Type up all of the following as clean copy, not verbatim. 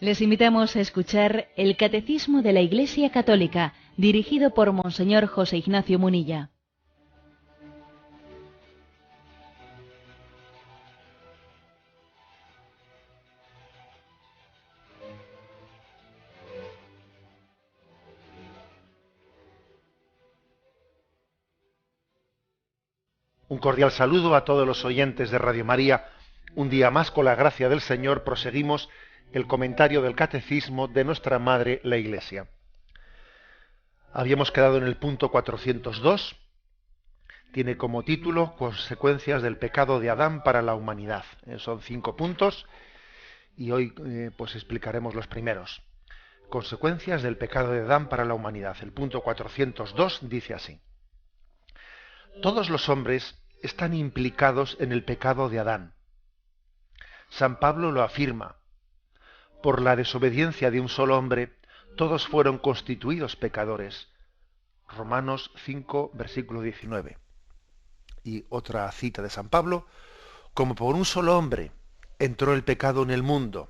Les invitamos a escuchar el Catecismo de la Iglesia Católica, dirigido por Monseñor José Ignacio Munilla. Un cordial saludo a todos los oyentes de Radio María. Un día más, con la gracia del Señor, proseguimos el comentario del Catecismo de nuestra Madre, la Iglesia. Habíamos quedado en el punto 402. Tiene como título Consecuencias del pecado de Adán para la humanidad. Son 5 puntos y hoy pues explicaremos los primeros. Consecuencias del pecado de Adán para la humanidad. El punto 402 dice así: todos los hombres están implicados en el pecado de Adán. San Pablo lo afirma: por la desobediencia de un solo hombre, todos fueron constituidos pecadores. Romanos 5, versículo 19. Y otra cita de San Pablo: como por un solo hombre entró el pecado en el mundo,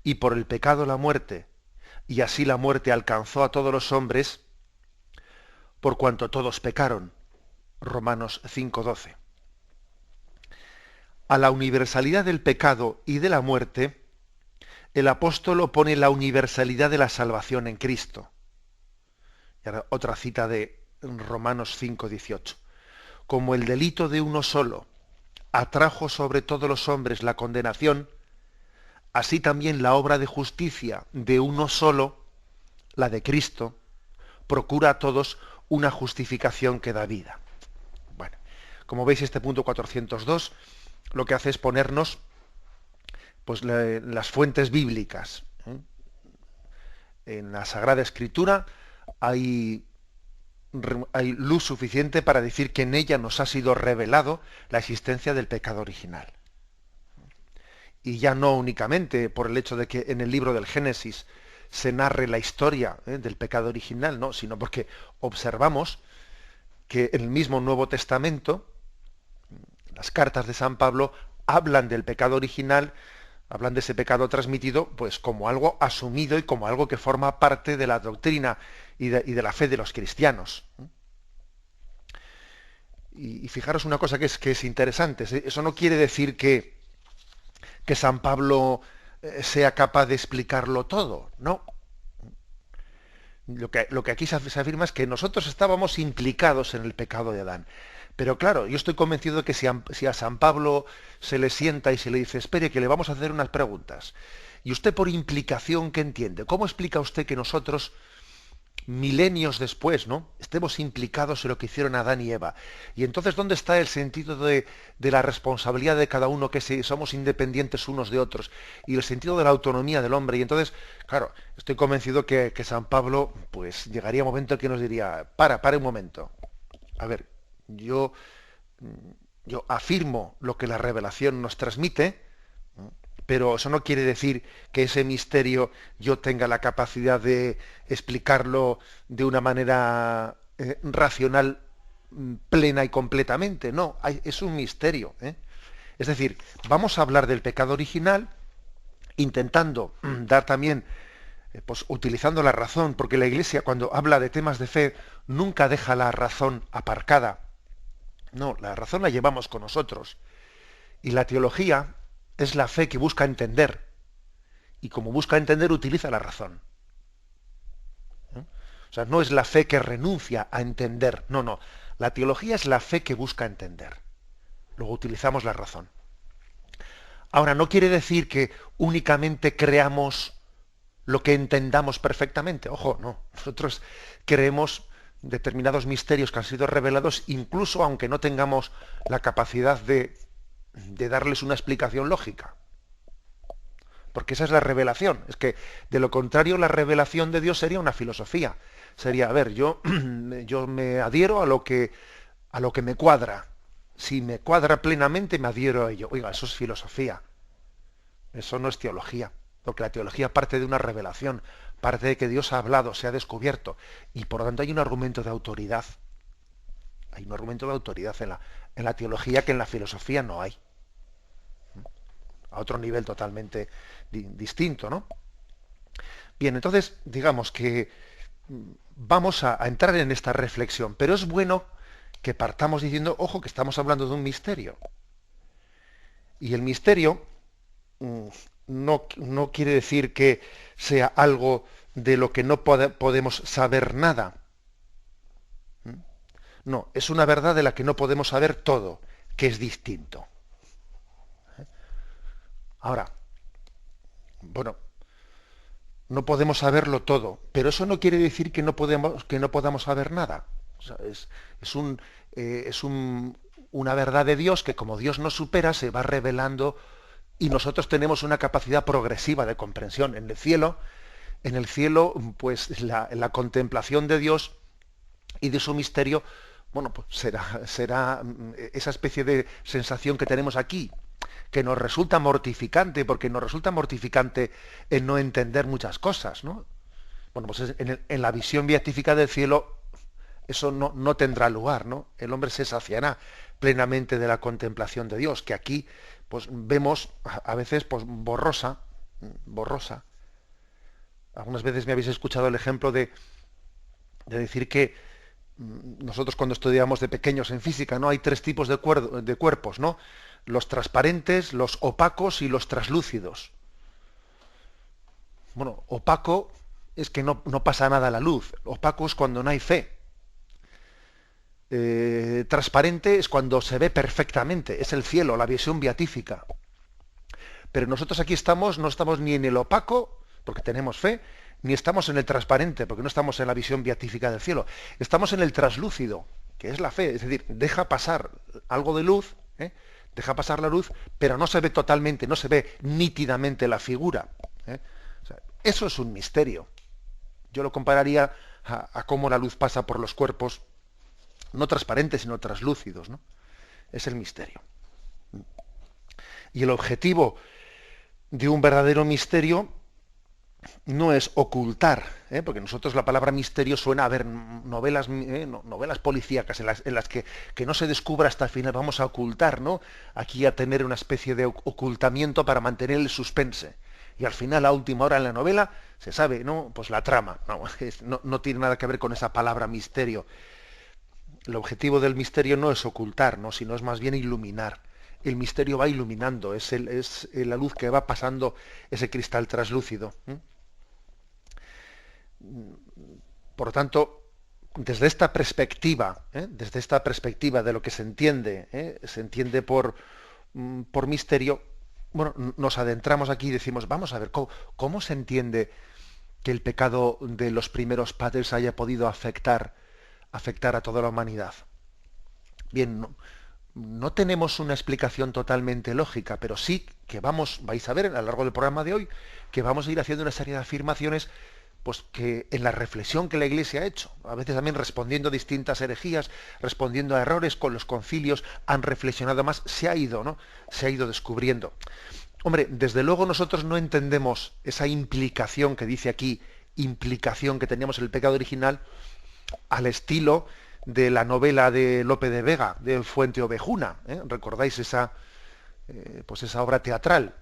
y por el pecado la muerte, y así la muerte alcanzó a todos los hombres, por cuanto todos pecaron. Romanos 5:12. A la universalidad del pecado y de la muerte, el apóstol opone la universalidad de la salvación en Cristo. Y ahora otra cita de Romanos 5:18. Como el delito de uno solo atrajo sobre todos los hombres la condenación, así también la obra de justicia de uno solo, la de Cristo, procura a todos una justificación que da vida. Bueno, como veis, este punto 402 lo que hace es ponernos pues las fuentes bíblicas. En la Sagrada Escritura hay luz suficiente para decir que en ella nos ha sido revelado la existencia del pecado original. Y ya no únicamente por el hecho de que en el libro del Génesis se narre la historia del pecado original, no, sino porque observamos que en el mismo Nuevo Testamento las cartas de San Pablo hablan del pecado original, hablan de ese pecado transmitido pues como algo asumido y como algo que forma parte de la doctrina y de la fe de los cristianos. Y fijaros una cosa que es interesante. Eso no quiere decir que San Pablo sea capaz de explicarlo todo, no. Lo que aquí se afirma es que nosotros estábamos implicados en el pecado de Adán. Pero claro, yo estoy convencido de que si a San Pablo se le sienta y se le dice: espere, que le vamos a hacer unas preguntas, y usted por implicación, ¿qué entiende? ¿Cómo explica usted que nosotros, milenios después, ¿no?, estemos implicados en lo que hicieron Adán y Eva? Y entonces, ¿dónde está el sentido de la responsabilidad de cada uno, que somos independientes unos de otros, y el sentido de la autonomía del hombre? Y entonces, claro, estoy convencido que San Pablo pues llegaría un momento que nos diría: para un momento. A ver, yo afirmo lo que la revelación nos transmite, pero eso no quiere decir que ese misterio yo tenga la capacidad de explicarlo de una manera racional, plena y completamente. No, es un misterio. Es decir, vamos a hablar del pecado original, intentando dar también, pues utilizando la razón, porque la Iglesia, cuando habla de temas de fe, nunca deja la razón aparcada. No, la razón la llevamos con nosotros. Y la teología es la fe que busca entender. Y como busca entender, utiliza la razón. O sea, no es la fe que renuncia a entender. No, no. La teología es la fe que busca entender. Luego utilizamos la razón. Ahora, no quiere decir que únicamente creamos lo que entendamos perfectamente. Ojo, no. Nosotros creemos determinados misterios que han sido revelados, incluso aunque no tengamos la capacidad de darles una explicación lógica. Porque esa es la revelación. Es que, de lo contrario, la revelación de Dios sería una filosofía. Sería: a ver, yo me adhiero a lo que me cuadra. Si me cuadra plenamente, me adhiero a ello. Oiga, eso es filosofía. Eso no es teología. Porque la teología parte de una revelación, parte de que Dios ha hablado, se ha descubierto, y por lo tanto hay un argumento de autoridad. Hay un argumento de autoridad en la teología que en la filosofía no hay. A otro nivel totalmente distinto, ¿no? Bien, entonces, digamos que vamos a entrar en esta reflexión, pero es bueno que partamos diciendo, ojo, que estamos hablando de un misterio. Y el misterio mm, no quiere decir que sea algo de lo que no podemos saber nada. ¿Mm? No, es una verdad de la que no podemos saber todo, que es distinto. Ahora, bueno, no podemos saberlo todo, pero eso no quiere decir que no podamos saber nada. O sea, es un, una verdad de Dios que, como Dios nos supera, se va revelando, y nosotros tenemos una capacidad progresiva de comprensión. En el cielo, pues la contemplación de Dios y de su misterio, bueno, pues será esa especie de sensación que tenemos aquí, que nos resulta mortificante, porque nos resulta mortificante el no entender muchas cosas, ¿no? Bueno, pues en la visión beatífica del cielo eso no tendrá lugar, ¿no? El hombre se saciará plenamente de la contemplación de Dios, que aquí pues vemos a veces pues borrosa. Algunas veces me habéis escuchado el ejemplo de decir que nosotros cuando estudiamos de pequeños en física, ¿no? Hay tres tipos de cuerpos, ¿no? Los transparentes, los opacos y los traslúcidos. Bueno, opaco es que no pasa nada a la luz. Opaco es cuando no hay fe. Transparente es cuando se ve perfectamente. Es el cielo, la visión beatífica. Pero nosotros aquí no estamos ni en el opaco, porque tenemos fe, ni estamos en el transparente, porque no estamos en la visión beatífica del cielo. Estamos en el traslúcido, que es la fe. Es decir, deja pasar algo de luz, deja pasar la luz, pero no se ve totalmente, no se ve nítidamente la figura. O sea, eso es un misterio. Yo lo compararía a cómo la luz pasa por los cuerpos, no transparentes, sino traslúcidos, ¿no? Es el misterio. Y el objetivo de un verdadero misterio no es ocultar, porque nosotros la palabra misterio suena a ver novelas, novelas policíacas en las que no se descubra hasta el final, vamos a ocultar, ¿no? Aquí a tener una especie de ocultamiento para mantener el suspense. Y al final, a última hora en la novela, se sabe, ¿no? Pues la trama. No tiene nada que ver con esa palabra misterio. El objetivo del misterio no es ocultar, ¿no? Sino es más bien iluminar. El misterio va iluminando, es la luz que va pasando ese cristal traslúcido. Por lo tanto, desde esta perspectiva de lo que se entiende por misterio, bueno, nos adentramos aquí y decimos, vamos a ver, ¿cómo se entiende que el pecado de los primeros padres haya podido afectar a toda la humanidad? Bien, no tenemos una explicación totalmente lógica, pero sí que vais a ver a lo largo del programa de hoy, que vamos a ir haciendo una serie de afirmaciones, pues que en la reflexión que la Iglesia ha hecho, a veces también respondiendo a distintas herejías, respondiendo a errores, con los concilios han reflexionado más, se ha ido descubriendo. Hombre, desde luego nosotros no entendemos esa implicación que dice aquí, implicación que teníamos en el pecado original, al estilo de la novela de Lope de Vega, de Fuente Ovejuna. ¿Recordáis esa obra teatral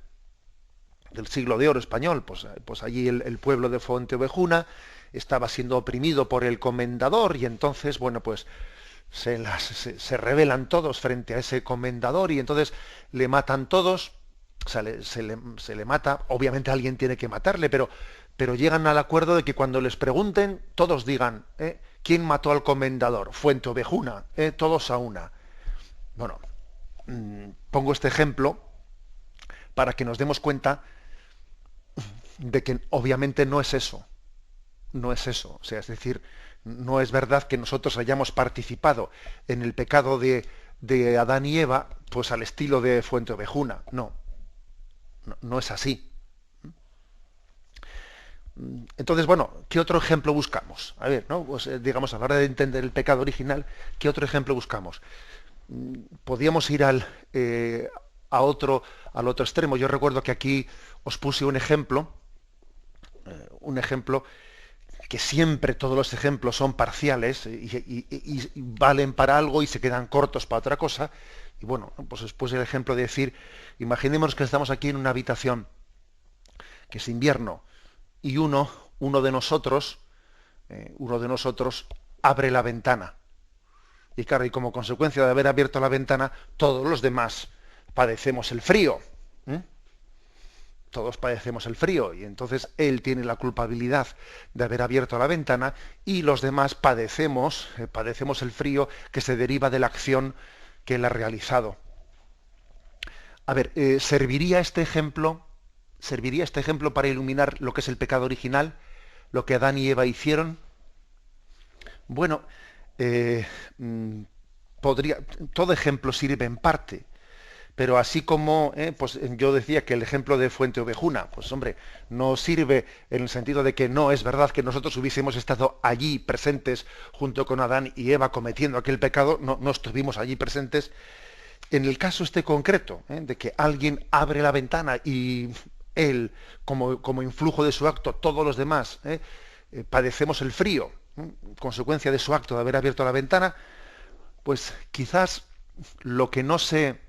del siglo de oro español? Pues allí el pueblo de Fuente Ovejuna estaba siendo oprimido por el comendador, y entonces, bueno, pues se rebelan todos frente a ese comendador, y entonces le matan todos. O sea, se le mata. Obviamente alguien tiene que matarle, pero llegan al acuerdo de que cuando les pregunten, todos digan, ¿quién mató al comendador? Fuente Ovejuna, todos a una. Bueno, pongo este ejemplo para que nos demos cuenta de que obviamente no es eso. No es eso. O sea, es decir, no es verdad que nosotros hayamos participado en el pecado de Adán y Eva, pues al estilo de Fuente Ovejuna. No es así. Entonces, bueno, ¿qué otro ejemplo buscamos? A ver, ¿no? Pues, digamos, a la hora de entender el pecado original, ¿qué otro ejemplo buscamos? Podíamos ir al otro extremo. Yo recuerdo que aquí os puse un ejemplo que siempre todos los ejemplos son parciales y valen para algo y se quedan cortos para otra cosa. Y bueno, pues después el ejemplo de decir, imaginemos que estamos aquí en una habitación, que es invierno, y uno de nosotros, abre la ventana. Y claro, y como consecuencia de haber abierto la ventana, todos los demás padecemos el frío. Todos padecemos el frío, y entonces él tiene la culpabilidad de haber abierto la ventana, y los demás padecemos el frío que se deriva de la acción que él ha realizado. A ver, ¿serviría este ejemplo para iluminar lo que es el pecado original, lo que Adán y Eva hicieron? Bueno, podría, todo ejemplo sirve en parte, pero así como pues yo decía que el ejemplo de Fuente Ovejuna, pues hombre, no sirve en el sentido de que no es verdad que nosotros hubiésemos estado allí presentes junto con Adán y Eva cometiendo aquel pecado, no estuvimos allí presentes. En el caso este concreto, de que alguien abre la ventana y él, como influjo de su acto, todos los demás padecemos el frío, consecuencia de su acto de haber abierto la ventana, pues quizás lo que no se...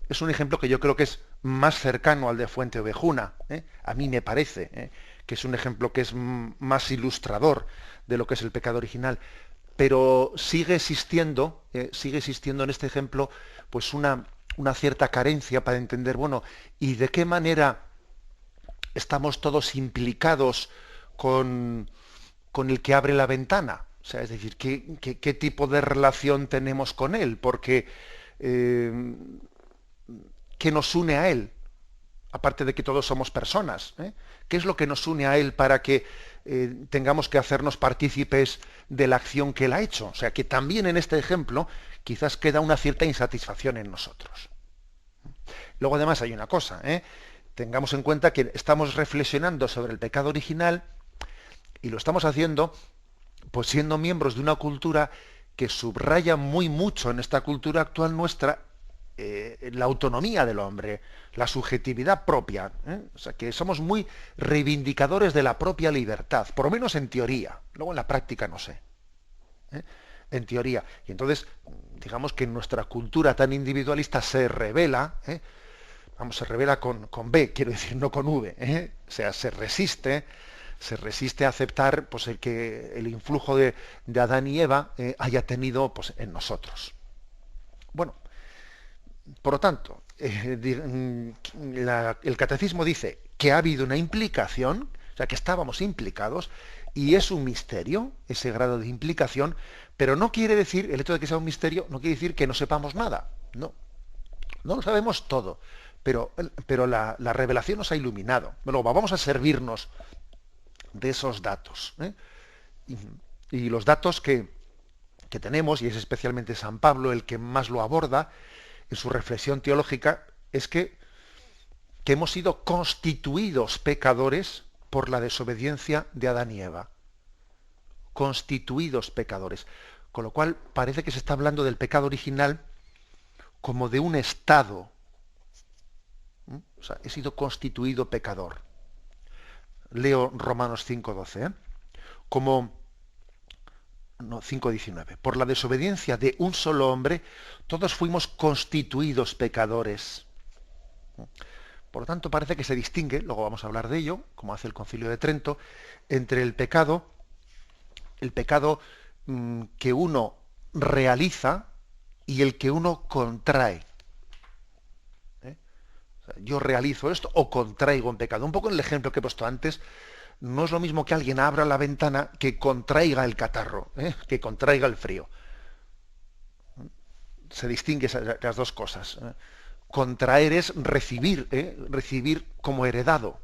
Es un ejemplo que yo creo que es más cercano al de Fuente Ovejuna. A mí me parece que es un ejemplo que es más ilustrador de lo que es el pecado original. Pero sigue existiendo en este ejemplo pues una cierta carencia para entender, bueno, y de qué manera estamos todos implicados con el que abre la ventana. O sea, es decir, qué tipo de relación tenemos con él, porque ¿qué nos une a él? Aparte de que todos somos personas, ¿qué es lo que nos une a él para que tengamos que hacernos partícipes de la acción que él ha hecho? O sea, que también en este ejemplo quizás queda una cierta insatisfacción en nosotros. Luego además hay una cosa, tengamos en cuenta que estamos reflexionando sobre el pecado original y lo estamos haciendo pues siendo miembros de una cultura que subraya muy mucho en esta cultura actual nuestra la autonomía del hombre, la subjetividad propia. O sea, que somos muy reivindicadores de la propia libertad, por lo menos en teoría. Luego en la práctica no sé. En teoría. Y entonces, digamos que nuestra cultura tan individualista se revela, se revela con B, quiero decir, no con V. O sea, se resiste a aceptar pues, el influjo de Adán y Eva haya tenido pues, en nosotros. Bueno, por lo tanto, el catecismo dice que ha habido una implicación, o sea, que estábamos implicados, y es un misterio ese grado de implicación, pero no quiere decir, el hecho de que sea un misterio, no quiere decir que no sepamos nada. No lo sabemos todo, pero la revelación nos ha iluminado. Bueno, vamos a servirnos de esos datos. Y los datos que tenemos, y es especialmente San Pablo el que más lo aborda, en su reflexión teológica, es que hemos sido constituidos pecadores por la desobediencia de Adán y Eva. Constituidos pecadores. Con lo cual parece que se está hablando del pecado original como de un estado. O sea, he sido constituido pecador. Leo Romanos 5:12. 5:19. Por la desobediencia de un solo hombre, todos fuimos constituidos pecadores. Por lo tanto, parece que se distingue, luego vamos a hablar de ello, como hace el Concilio de Trento, entre el pecado que uno realiza y el que uno contrae. O sea, yo realizo esto o contraigo un pecado. Un poco en el ejemplo que he puesto antes, no es lo mismo que alguien abra la ventana que contraiga el catarro, que contraiga el frío. Se distingue las dos cosas. Contraer es recibir, recibir como heredado.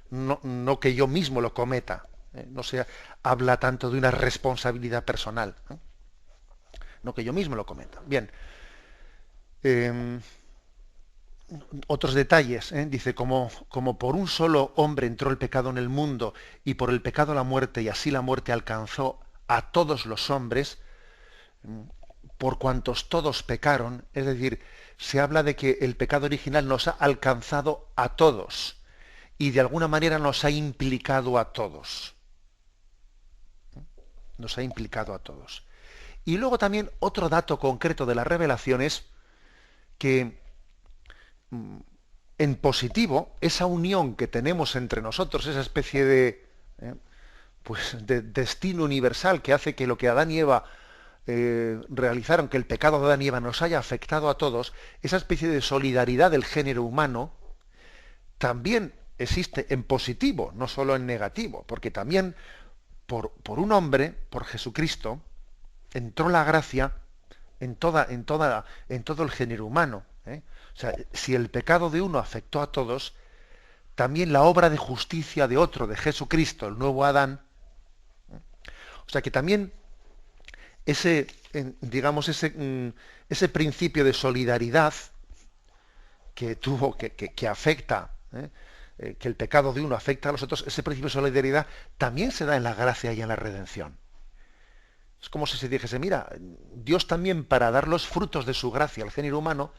No que yo mismo lo cometa. No se habla tanto de una responsabilidad personal. No que yo mismo lo cometa. Bien. Otros detalles, dice, como por un solo hombre entró el pecado en el mundo y por el pecado la muerte, y así la muerte alcanzó a todos los hombres, por cuantos todos pecaron, es decir, se habla de que el pecado original nos ha alcanzado a todos y de alguna manera nos ha implicado a todos. Nos ha implicado a todos. Y luego también otro dato concreto de la revelación es que en positivo, esa unión que tenemos entre nosotros, esa especie de destino universal que hace que lo que Adán y Eva realizaron, que el pecado de Adán y Eva nos haya afectado a todos, esa especie de solidaridad del género humano, también existe en positivo, no solo en negativo, porque también por un hombre, por Jesucristo, entró la gracia en todo el género humano. O sea, si el pecado de uno afectó a todos, también la obra de justicia de otro, de Jesucristo, el nuevo Adán. O sea que también digamos, ese principio de solidaridad que afecta, que el pecado de uno afecta a los otros, ese principio de solidaridad también se da en la gracia y en la redención. Es como si se dijese, mira, Dios también, para dar los frutos de su gracia al género humano,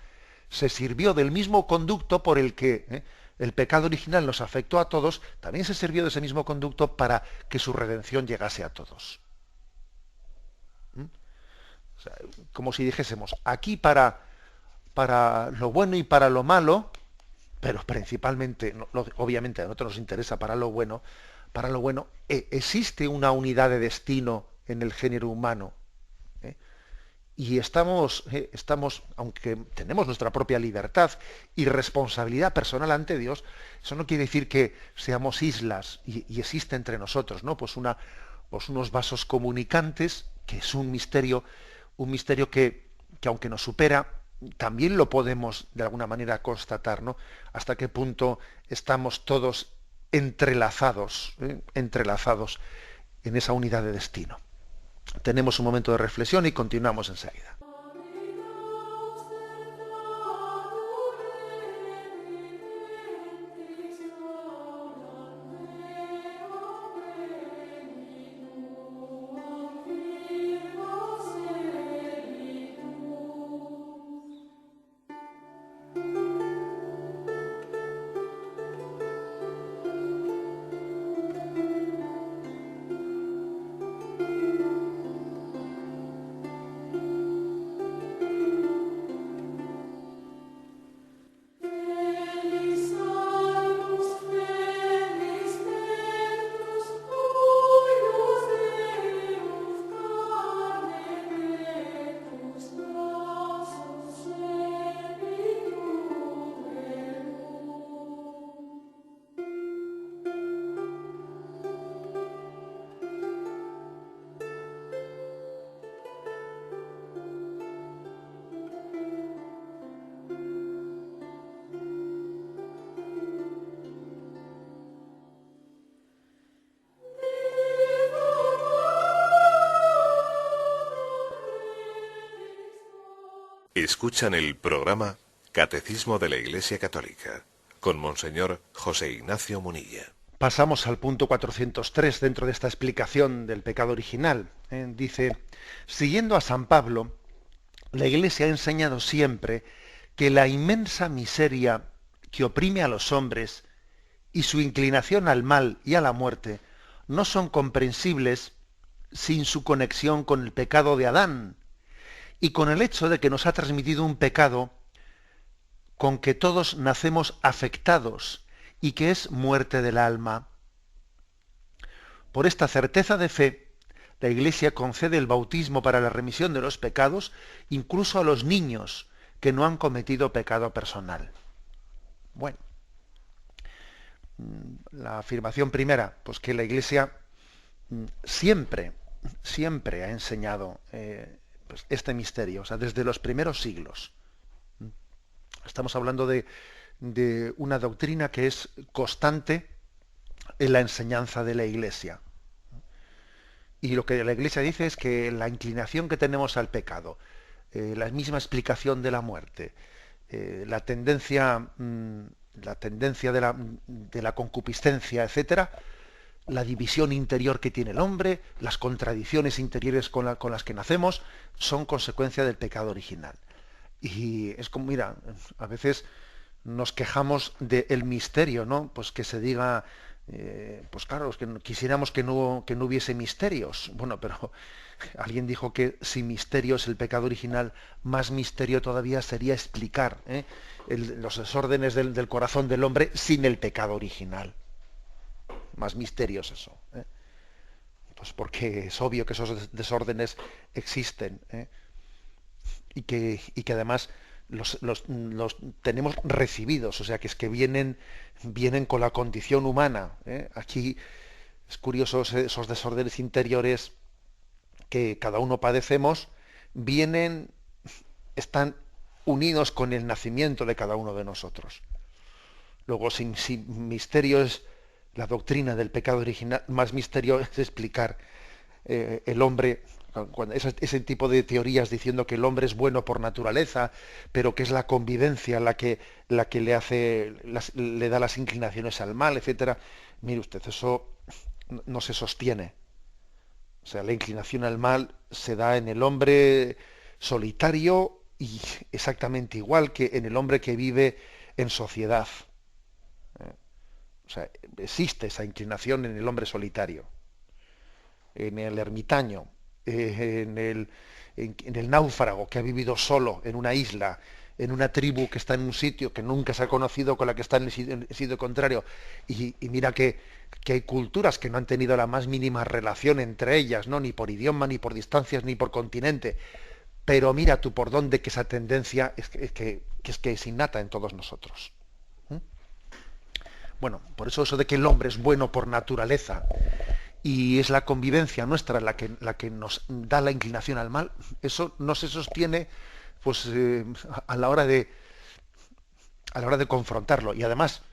se sirvió del mismo conducto por el que el pecado original nos afectó a todos, también se sirvió de ese mismo conducto para que su redención llegase a todos. O sea, como si dijésemos, aquí para lo bueno y para lo malo, pero principalmente, obviamente a nosotros nos interesa para lo bueno, existe una unidad de destino en el género humano. Y estamos, aunque tenemos nuestra propia libertad y responsabilidad personal ante Dios, eso no quiere decir que seamos islas y existe entre nosotros, ¿no? Pues unos vasos comunicantes, que es un misterio que aunque nos supera, también lo podemos de alguna manera constatar, ¿no? Hasta qué punto estamos todos entrelazados en esa unidad de destino. Tenemos un momento de reflexión y continuamos enseguida. Escuchan el programa Catecismo de la Iglesia Católica con Monseñor José Ignacio Munilla. Pasamos al punto 403 dentro de esta explicación del pecado original. Dice, siguiendo a San Pablo, la Iglesia ha enseñado siempre que la inmensa miseria que oprime a los hombres y su inclinación al mal y a la muerte no son comprensibles sin su conexión con el pecado de Adán y con el hecho de que nos ha transmitido un pecado con que todos nacemos afectados y que es muerte del alma. Por esta certeza de fe, la Iglesia concede el bautismo para la remisión de los pecados incluso a los niños que no han cometido pecado personal. Bueno, la afirmación primera, pues que la Iglesia siempre ha enseñado pues este misterio, o sea, desde los primeros siglos. Estamos hablando de una doctrina que es constante en la enseñanza de la Iglesia. Y lo que la Iglesia dice es que la inclinación que tenemos al pecado, la misma explicación de la muerte, la tendencia de la concupiscencia, etcétera, la división interior que tiene el hombre, las contradicciones interiores con las que nacemos, son consecuencia del pecado original. Y es como, mira, a veces nos quejamos del misterio, ¿no? Pues que se diga Pues claro, es que quisiéramos que no hubiese misterios. Bueno, pero alguien dijo que sin misterios el pecado original, más misterio todavía sería explicar los desórdenes del corazón del hombre sin el pecado original. Más misterios eso. Pues porque es obvio que esos desórdenes existen, y que además los tenemos recibidos, o sea que es que vienen con la condición humana. Aquí es curioso esos desórdenes interiores que cada uno padecemos, están unidos con el nacimiento de cada uno de nosotros. Luego, sin misterio es la doctrina del pecado original, más misterio es explicar el hombre, ese tipo de teorías diciendo que el hombre es bueno por naturaleza, pero que es la convivencia la que le da las inclinaciones al mal, etcétera. Mire usted, eso no se sostiene. O sea, la inclinación al mal se da en el hombre solitario y exactamente igual que en el hombre que vive en sociedad. O sea, existe esa inclinación en el hombre solitario, en el ermitaño, en el náufrago que ha vivido solo en una isla, en una tribu que está en un sitio que nunca se ha conocido con la que está en el sitio contrario. Y mira que hay culturas que no han tenido la más mínima relación entre ellas, ¿no? Ni por idioma, ni por distancias, ni por continente. Pero mira tú por dónde que esa tendencia es que es innata en todos nosotros. Bueno, por eso de que el hombre es bueno por naturaleza y es la convivencia nuestra la que nos da la inclinación al mal, eso no se sostiene pues a la hora de confrontarlo. Y además,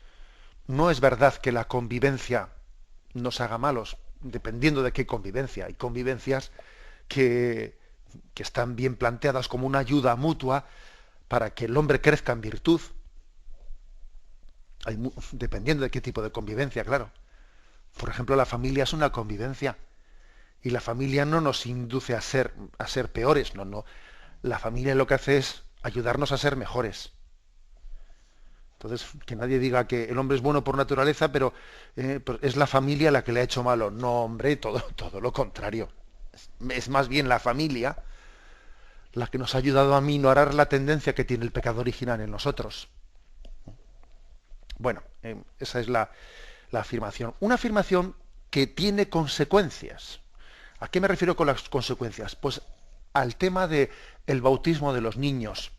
no es verdad que la convivencia nos haga malos, dependiendo de qué convivencia. Hay convivencias que están bien planteadas como una ayuda mutua para que el hombre crezca en virtud. Dependiendo de qué tipo de convivencia, claro. Por ejemplo, la familia es una convivencia y la familia no nos induce a ser peores, no. La familia lo que hace es ayudarnos a ser mejores. Entonces, que nadie diga que el hombre es bueno por naturaleza, pero es la familia la que le ha hecho malo. No, hombre, todo lo contrario. Es más bien la familia la que nos ha ayudado a minorar la tendencia que tiene el pecado original en nosotros. Bueno, esa es la afirmación. Una afirmación que tiene consecuencias. ¿A qué me refiero con las consecuencias? Pues al tema del bautismo de los niños,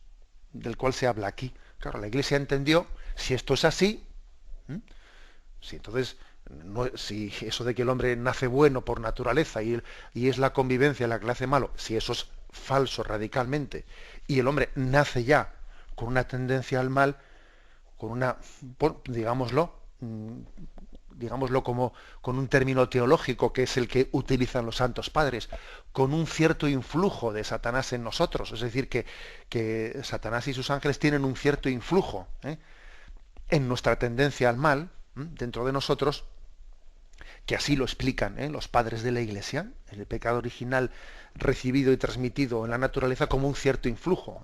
del cual se habla aquí. Claro, la Iglesia entendió, si esto es así, si entonces, si eso de que el hombre nace bueno por naturaleza y es la convivencia la que le hace malo, si eso es falso radicalmente, y el hombre nace ya con una tendencia al mal, con una, digámoslo como con un término teológico que es el que utilizan los santos padres, con un cierto influjo de Satanás en nosotros, es decir, que Satanás y sus ángeles tienen un cierto influjo en nuestra tendencia al mal, dentro de nosotros, que así lo explican los padres de la Iglesia, el pecado original recibido y transmitido en la naturaleza como un cierto influjo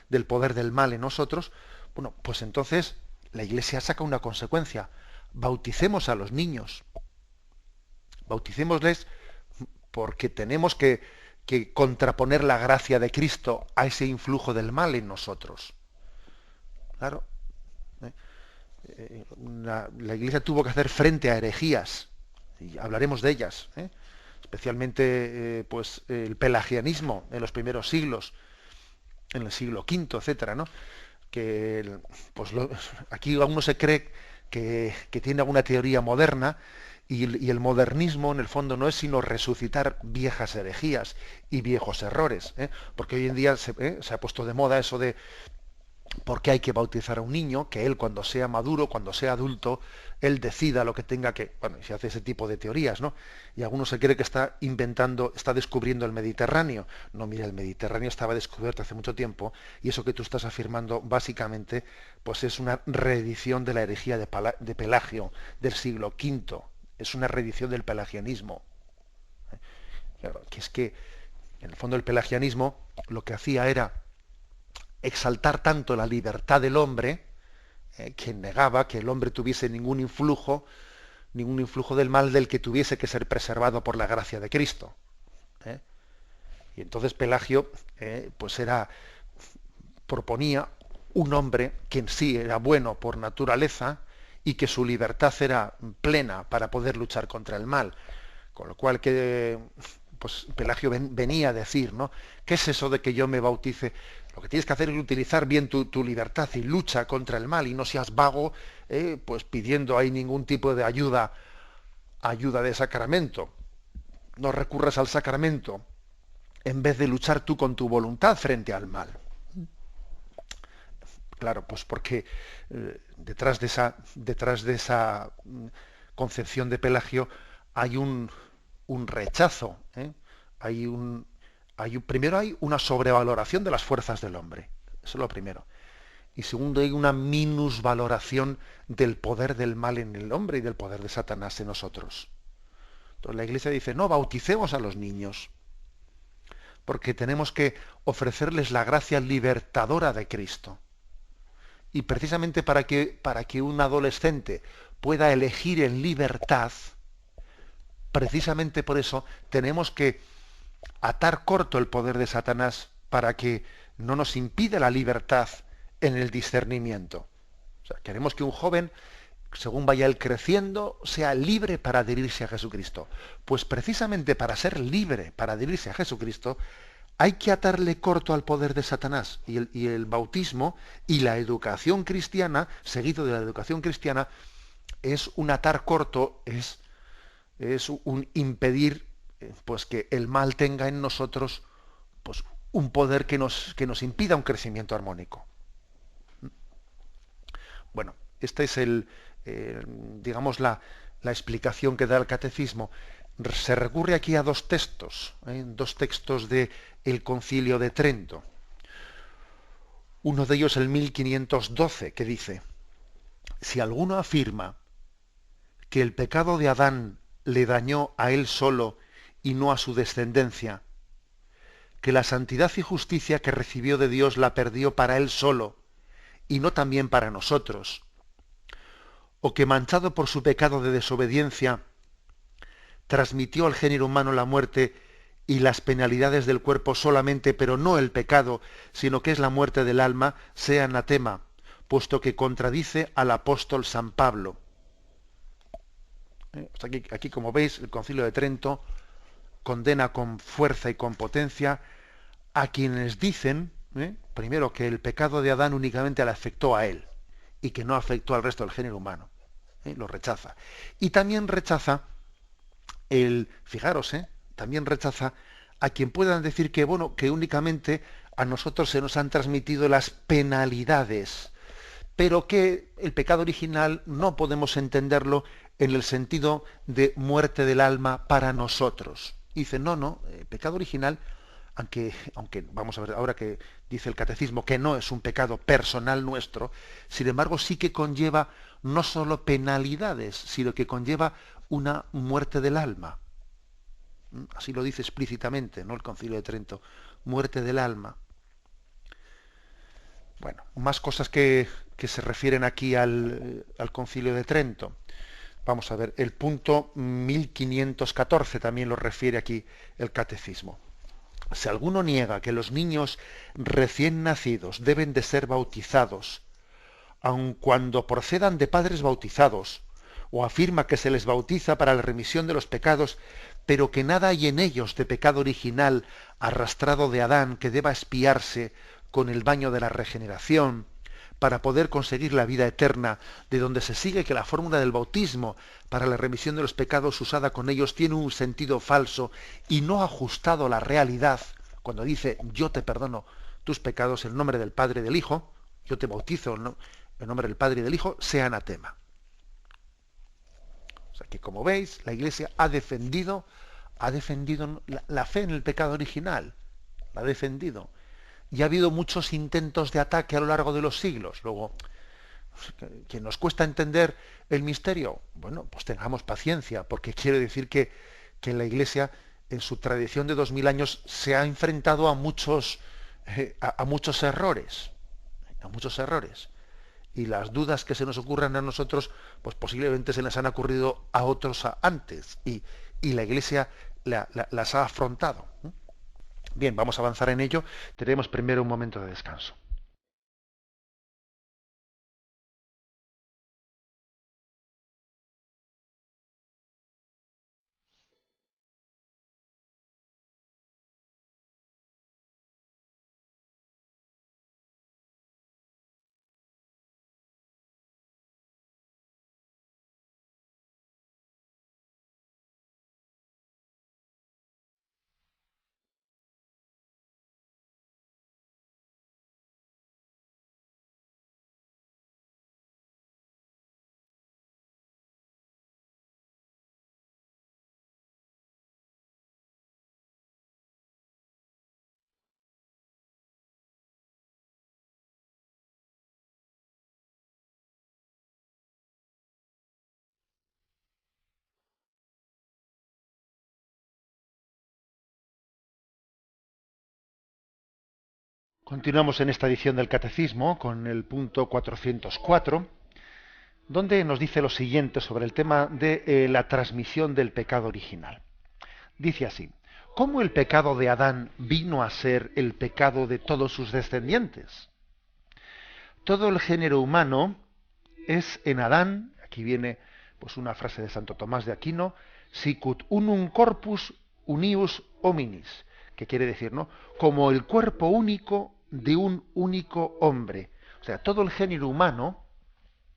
del poder del mal en nosotros. Bueno, pues entonces la Iglesia saca una consecuencia. Bauticemos a los niños. Bauticémosles porque tenemos que contraponer la gracia de Cristo a ese influjo del mal en nosotros. Claro. La Iglesia tuvo que hacer frente a herejías, y hablaremos de ellas, especialmente pues el pelagianismo en los primeros siglos, en el siglo V, etcétera, ¿no? Que pues aquí uno se cree que tiene alguna teoría moderna y el modernismo en el fondo no es sino resucitar viejas herejías y viejos errores, porque hoy en día se ha puesto de moda eso de por qué hay que bautizar a un niño, que él cuando sea maduro, cuando sea adulto, él decida lo que tenga que... Bueno, se hace ese tipo de teorías, ¿no? Y algunos se cree que está descubriendo el Mediterráneo. No, mira, el Mediterráneo estaba descubierto hace mucho tiempo y eso que tú estás afirmando básicamente pues es una reedición de la herejía de Pelagio del siglo V. Es una reedición del pelagianismo. Claro, que es que en el fondo el pelagianismo lo que hacía era exaltar tanto la libertad del hombre, que negaba que el hombre tuviese ningún influjo ningún influjo del mal del que tuviese que ser preservado por la gracia de Cristo. ¿eh? Y entonces Pelagio pues proponía un hombre que en sí era bueno por naturaleza y que su libertad era plena para poder luchar contra el mal. Con lo cual pues Pelagio venía a decir, ¿no? ¿Qué es eso de que yo me bautice? Lo que tienes que hacer es utilizar bien tu libertad y lucha contra el mal y no seas vago, pues pidiendo ahí ningún tipo de ayuda de sacramento. No recurras al sacramento en vez de luchar tú con tu voluntad frente al mal. Claro, pues porque detrás de esa concepción de Pelagio hay un rechazo, ¿eh? Primero hay una sobrevaloración de las fuerzas del hombre, eso es lo primero. Y segundo, hay una minusvaloración del poder del mal en el hombre y del poder de Satanás en nosotros. Entonces la Iglesia dice, no, bauticemos a los niños, porque tenemos que ofrecerles la gracia libertadora de Cristo. Y precisamente para que un adolescente pueda elegir en libertad, precisamente por eso tenemos que atar corto el poder de Satanás para que no nos impida la libertad en el discernimiento. O sea, queremos que un joven, según vaya él creciendo, sea libre para adherirse a Jesucristo. Pues precisamente para ser libre, para adherirse a Jesucristo, hay que atarle corto al poder de Satanás. Y el bautismo y la educación cristiana, seguido de la educación cristiana, es un atar corto, es un impedir pues que el mal tenga en nosotros pues un poder que nos impida un crecimiento armónico. Bueno, esta es digamos la explicación que da el catecismo. Se recurre aquí a dos textos de el Concilio de Trento. Uno de ellos el 1512, que dice: si alguno afirma que el pecado de Adán le dañó a él solo y no a su descendencia, que la santidad y justicia que recibió de Dios la perdió para él solo y no también para nosotros, o que manchado por su pecado de desobediencia transmitió al género humano la muerte y las penalidades del cuerpo solamente, pero no el pecado, sino que es la muerte del alma, sea anatema, puesto que contradice al apóstol San Pablo. Aquí, como veis, el Concilio de Trento condena con fuerza y con potencia a quienes dicen, primero, que el pecado de Adán únicamente le afectó a él y que no afectó al resto del género humano. Lo rechaza. Y también rechaza también rechaza a quien puedan decir que, bueno, que únicamente a nosotros se nos han transmitido las penalidades, pero que el pecado original no podemos entenderlo en el sentido de muerte del alma para nosotros. Y dice, no, el pecado original, aunque vamos a ver ahora que dice el catecismo que no es un pecado personal nuestro, sin embargo sí que conlleva no solo penalidades, sino que conlleva una muerte del alma. Así lo dice explícitamente, ¿no?, el Concilio de Trento, muerte del alma. Bueno, más cosas que se refieren aquí al Concilio de Trento. Vamos a ver, el punto 1514 también lo refiere aquí el catecismo. Si alguno niega que los niños recién nacidos deben de ser bautizados, aun cuando procedan de padres bautizados, o afirma que se les bautiza para la remisión de los pecados, pero que nada hay en ellos de pecado original arrastrado de Adán que deba expiarse con el baño de la regeneración, para poder conseguir la vida eterna, de donde se sigue que la fórmula del bautismo para la remisión de los pecados usada con ellos tiene un sentido falso y no ajustado a la realidad, cuando dice yo te perdono tus pecados en nombre del Padre y del Hijo, yo te bautizo en nombre del Padre y del Hijo, sea anatema. O sea que, como veis, la Iglesia ha defendido la fe en el pecado original, la ha defendido. Y ha habido muchos intentos de ataque a lo largo de los siglos. Luego, que nos cuesta entender el misterio, bueno, pues tengamos paciencia, porque quiere decir que la Iglesia, en su tradición de 2000 años, se ha enfrentado a muchos errores. y las dudas que se nos ocurran a nosotros, pues posiblemente se les han ocurrido a otros antes, y la Iglesia las ha afrontado. Bien, vamos a avanzar en ello. Tenemos primero un momento de descanso. Continuamos en esta edición del Catecismo con el punto 404, donde nos dice lo siguiente sobre el tema de la transmisión del pecado original. Dice así: ¿cómo el pecado de Adán vino a ser el pecado de todos sus descendientes? Todo el género humano es en Adán, aquí viene pues una frase de Santo Tomás de Aquino, sicut unum corpus unius hominis, que quiere decir, ¿no?, como el cuerpo único de un único hombre. O sea, todo el género humano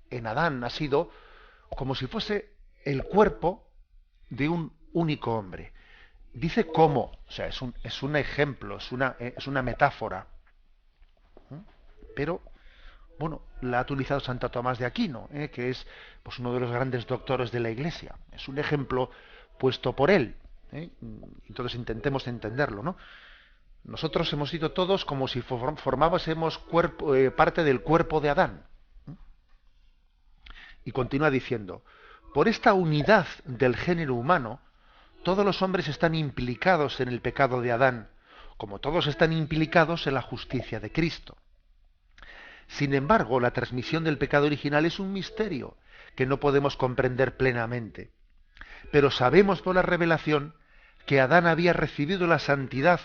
en Adán ha sido como si fuese el cuerpo de un único hombre. Dice cómo, o sea, es un ejemplo, es una metáfora. Pero, bueno, la ha utilizado Santo Tomás de Aquino, que es pues uno de los grandes doctores de la Iglesia. Es un ejemplo puesto por él. Entonces intentemos entenderlo, ¿no? Nosotros hemos sido todos como si formásemos parte del cuerpo de Adán. Y continúa diciendo: por esta unidad del género humano, todos los hombres están implicados en el pecado de Adán, como todos están implicados en la justicia de Cristo. Sin embargo, la transmisión del pecado original es un misterio que no podemos comprender plenamente. Pero sabemos por la revelación que Adán había recibido la santidad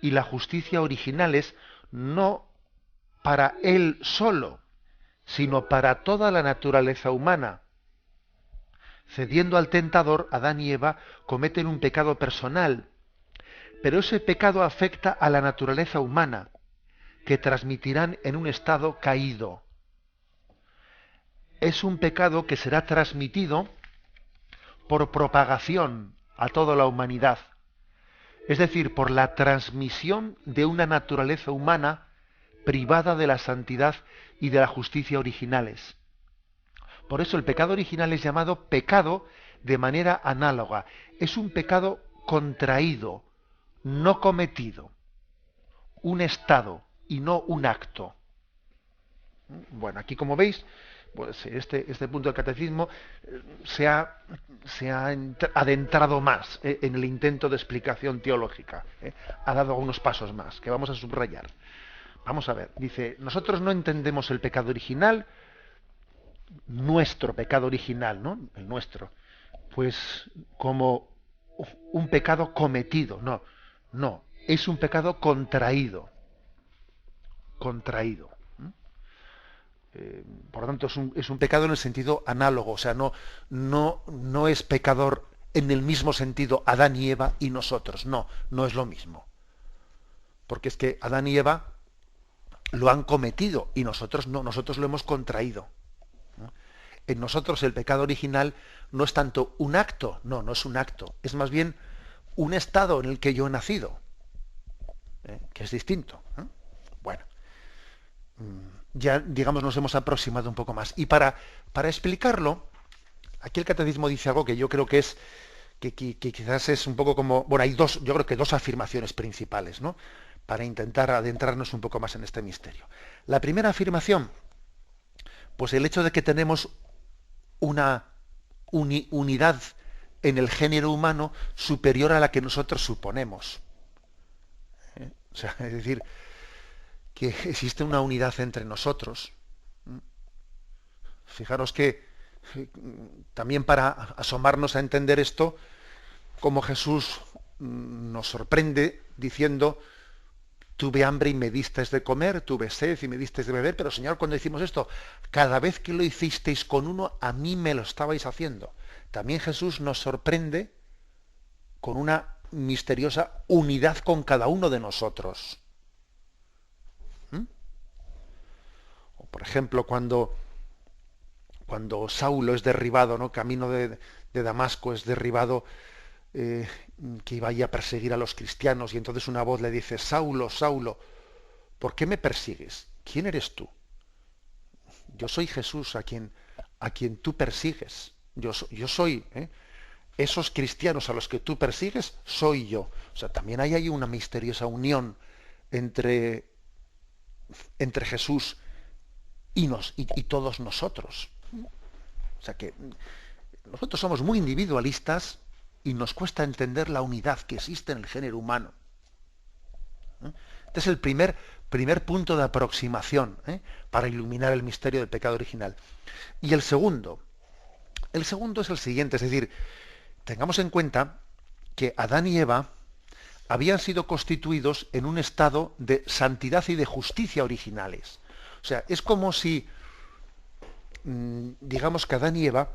y la justicia originales no para él solo, sino para toda la naturaleza humana. Cediendo al tentador, Adán y Eva cometen un pecado personal, pero ese pecado afecta a la naturaleza humana, que transmitirán en un estado caído. Es un pecado que será transmitido por propagación a toda la humanidad, es decir, por la transmisión de una naturaleza humana privada de la santidad y de la justicia originales. Por eso el pecado original es llamado pecado de manera análoga. Es un pecado contraído, no cometido, un estado y no un acto. Bueno, aquí como veis, pues este punto del catecismo se ha adentrado más en el intento de explicación teológica. Ha dado algunos pasos más que vamos a subrayar. Vamos a ver, dice: nosotros no entendemos el pecado original, nuestro pecado original, ¿no?, el nuestro, pues como un pecado cometido. No, es un pecado contraído. Por lo tanto, es un pecado en el sentido análogo, o sea, no es pecador en el mismo sentido Adán y Eva y nosotros, no es lo mismo. Porque es que Adán y Eva lo han cometido y nosotros no, nosotros lo hemos contraído. En nosotros el pecado original no es tanto un acto, no es un acto, es más bien un estado en el que yo he nacido, que es distinto. Bueno, ya digamos nos hemos aproximado un poco más. Y para explicarlo, aquí el catecismo dice algo que yo creo que es que quizás es un poco como, bueno, hay yo creo que dos afirmaciones principales, ¿no?, para intentar adentrarnos un poco más en este misterio. La primera afirmación, pues el hecho de que tenemos una unidad en el género humano superior a la que nosotros suponemos. O sea, es decir, que existe una unidad entre nosotros. Fijaros que también para asomarnos a entender esto, como Jesús nos sorprende diciendo: tuve hambre y me disteis de comer, tuve sed y me disteis de beber, pero Señor, cuando decimos esto, cada vez que lo hicisteis con uno, a mí me lo estabais haciendo. También Jesús nos sorprende con una misteriosa unidad con cada uno de nosotros. O por ejemplo, cuando Saulo es derribado, ¿no? Camino de Damasco es derribado, que iba ahí a perseguir a los cristianos, y entonces una voz le dice: Saulo, Saulo, ¿por qué me persigues? ¿Quién eres tú? Yo soy Jesús a quien tú persigues. Yo soy, esos cristianos a los que tú persigues, soy yo. O sea, también hay ahí una misteriosa unión entre Jesús y todos nosotros. O sea que nosotros somos muy individualistas y nos cuesta entender la unidad que existe en el género humano. Este es el primer punto de aproximación, para iluminar el misterio del pecado original. Y el segundo es el siguiente, es decir, tengamos en cuenta que Adán y Eva habían sido constituidos en un estado de santidad y de justicia originales. O sea, es como si, digamos que Adán y Eva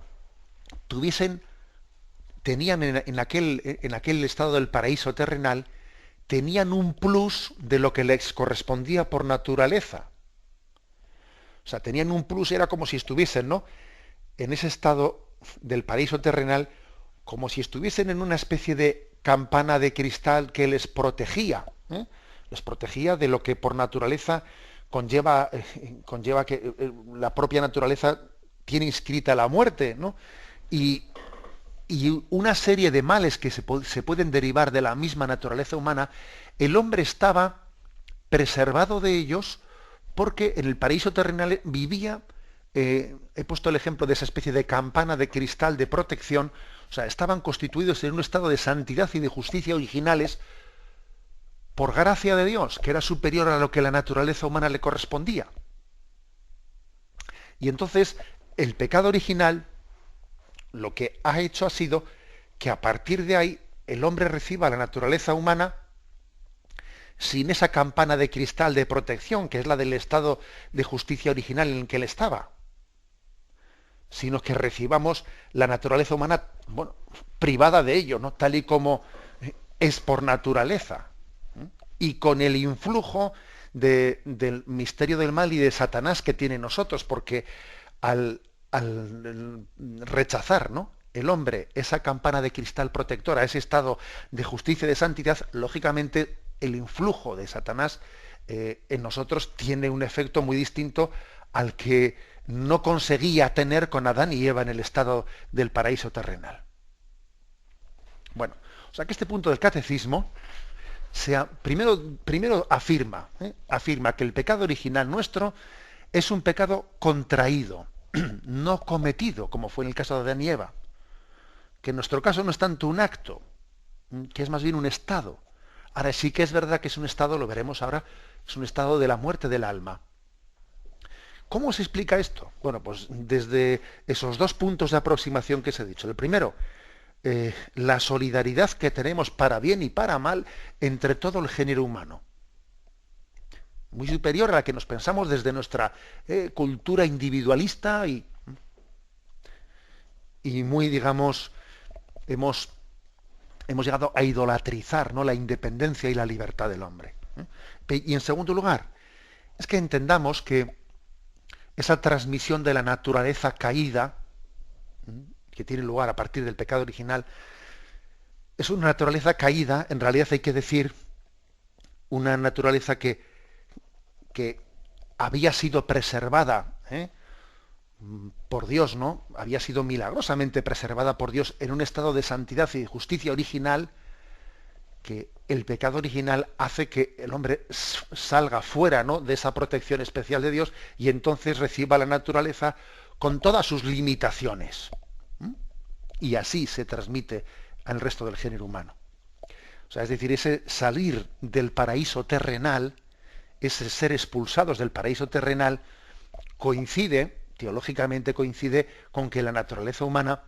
tenían en aquel estado del paraíso terrenal, tenían un plus de lo que les correspondía por naturaleza. O sea, tenían un plus, era como si estuviesen, ¿no?, en ese estado del paraíso terrenal, como si estuviesen en una especie de campana de cristal que les protegía, les protegía de lo que por naturaleza conlleva que la propia naturaleza tiene inscrita la muerte, ¿no? Y una serie de males que se pueden derivar de la misma naturaleza humana, el hombre estaba preservado de ellos porque en el paraíso terrenal vivía, he puesto el ejemplo de esa especie de campana de cristal de protección. O sea, estaban constituidos en un estado de santidad y de justicia originales por gracia de Dios, que era superior a lo que la naturaleza humana le correspondía. Y entonces el pecado original lo que ha hecho ha sido que a partir de ahí el hombre reciba la naturaleza humana sin esa campana de cristal de protección, que es la del estado de justicia original en el que él estaba, sino que recibamos la naturaleza humana, bueno, privada de ello, ¿no?, tal y como es por naturaleza, y con el influjo del misterio del mal y de Satanás que tiene en nosotros, porque al rechazar, ¿no?, el hombre esa campana de cristal protectora, ese estado de justicia y de santidad, lógicamente el influjo de Satanás en nosotros tiene un efecto muy distinto al que no conseguía tener con Adán y Eva en el estado del paraíso terrenal. Bueno, o sea que este punto del catecismo primero afirma que el pecado original nuestro es un pecado contraído, no cometido, como fue en el caso de Adán y Eva, que en nuestro caso no es tanto un acto, que es más bien un estado. Ahora sí que es verdad que es un estado, lo veremos ahora, es un estado de la muerte del alma. ¿Cómo se explica esto? Bueno, pues desde esos dos puntos de aproximación que os he dicho. El primero, la solidaridad que tenemos para bien y para mal entre todo el género humano. Muy superior a la que nos pensamos desde nuestra cultura individualista y muy, digamos, hemos llegado a idolatrizar, ¿no?, la independencia y la libertad del hombre. Y en segundo lugar, es que entendamos que esa transmisión de la naturaleza caída, que tiene lugar a partir del pecado original, es una naturaleza caída, en realidad hay que decir, una naturaleza que había sido preservada por Dios, ¿no? Había sido milagrosamente preservada por Dios en un estado de santidad y de justicia original, que el pecado original hace que el hombre salga fuera, ¿no?, de esa protección especial de Dios, y entonces reciba la naturaleza con todas sus limitaciones. Y así se transmite al resto del género humano. O sea, es decir, ese salir del paraíso terrenal, ese ser expulsados del paraíso terrenal, coincide teológicamente coincide con que la naturaleza humana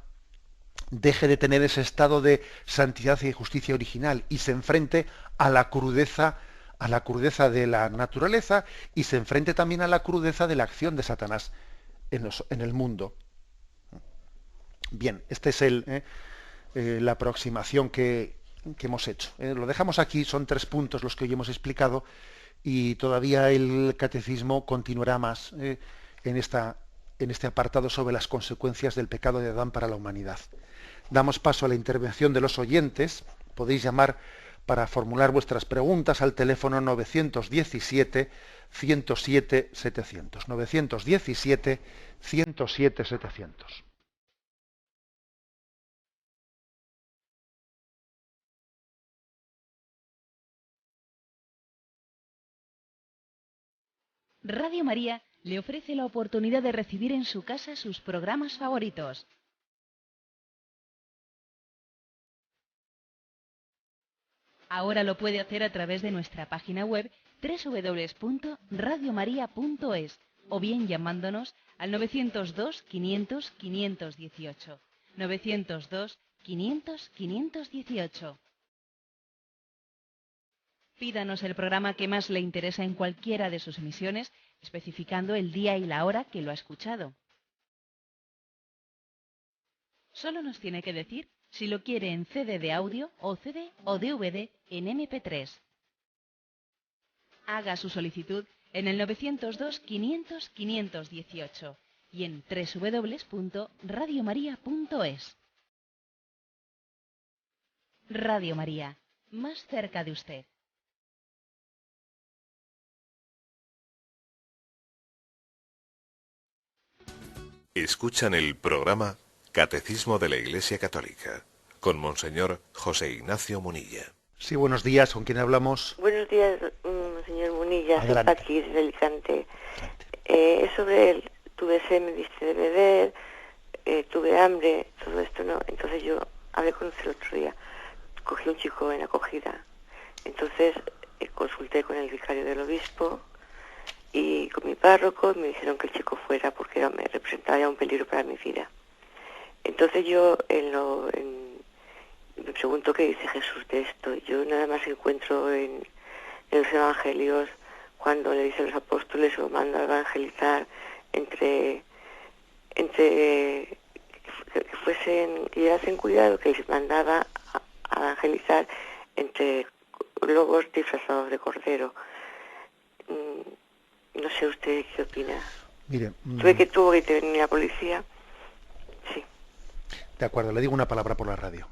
deje de tener ese estado de santidad y justicia original y se enfrente a la crudeza de la naturaleza y se enfrente también a la crudeza de la acción de Satanás en el mundo. Bien, esta es la aproximación que hemos hecho. Lo dejamos aquí, son 3 puntos los que hoy hemos explicado y todavía el catecismo continuará más en este apartado sobre las consecuencias del pecado de Adán para la humanidad. Damos paso a la intervención de los oyentes. Podéis llamar para formular vuestras preguntas al teléfono 917 107 700. 917 107 700. Radio María le ofrece la oportunidad de recibir en su casa sus programas favoritos. Ahora lo puede hacer a través de nuestra página web www.radiomaria.es o bien llamándonos al 902 500 518. 902 500 518. Pídanos el programa que más le interesa en cualquiera de sus emisiones, especificando el día y la hora que lo ha escuchado. Solo nos tiene que decir si lo quiere en CD de audio o CD o DVD en MP3. Haga su solicitud en el 902 500 518 y en www.radiomaria.es. Radio María, más cerca de usted. Escuchan el programa Catecismo de la Iglesia Católica con Monseñor José Ignacio Munilla. Sí, buenos días. ¿Con quién hablamos? Buenos días, señor Munilla. Soy Adelante. Paqui de Alicante. Es sobre tuve sed, me diste de beber, tuve hambre, todo esto, ¿no? Entonces yo hablé con usted el otro día. Cogí un chico en acogida. Entonces consulté con el vicario del obispo y con mi párroco. Me dijeron que el chico fuera porque me representaba ya un peligro para mi vida. Entonces yo me pregunto qué dice Jesús de esto. Yo nada más encuentro en los evangelios cuando le dicen los apóstoles o manda a evangelizar que llevasen cuidado, que les mandaba a evangelizar entre lobos disfrazados de cordero. No sé usted qué opina. Mire, Tuvo que intervenir la policía. Sí. De acuerdo, le digo una palabra por la radio.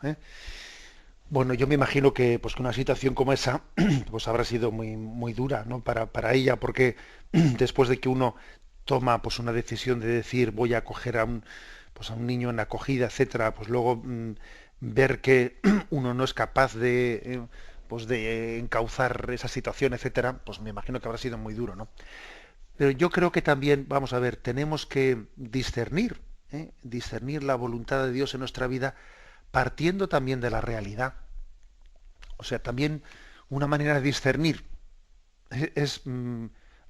Bueno, yo me imagino que una situación como esa pues habrá sido muy, muy dura, ¿no? para ella, porque después de que uno toma una decisión de decir voy a acoger a un niño en acogida, etcétera, pues luego ver que uno no es capaz de encauzar esa situación, etcétera, pues me imagino que habrá sido muy duro, ¿no? Pero yo creo que también, vamos a ver, tenemos que discernir la voluntad de Dios en nuestra vida, partiendo también de la realidad. O sea, también una manera de discernir es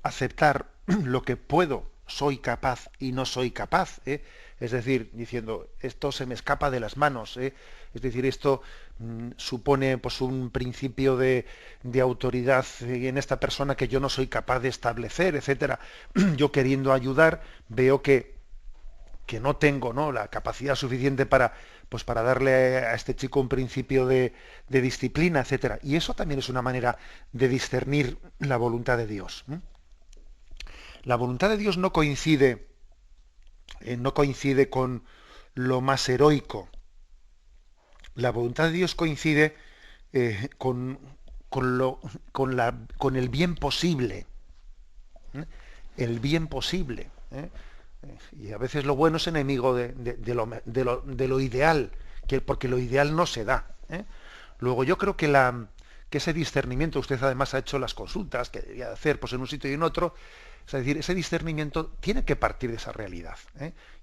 aceptar lo que puedo, soy capaz y no soy capaz. Es decir, diciendo, esto se me escapa de las manos. Es decir, esto supone un principio de autoridad en esta persona que yo no soy capaz de establecer, etcétera. Yo queriendo ayudar, veo que no tengo, ¿no?, la capacidad suficiente para darle a este chico un principio de disciplina, etcétera. Y eso también es una manera de discernir la voluntad de Dios. La voluntad de Dios no coincide con lo más heroico. La voluntad de Dios coincide con el bien posible. El bien posible. Y a veces lo bueno es enemigo de lo ideal, porque lo ideal no se da. Luego yo creo que ese discernimiento, usted además ha hecho las consultas que debía hacer en un sitio y en otro, es decir, ese discernimiento tiene que partir de esa realidad.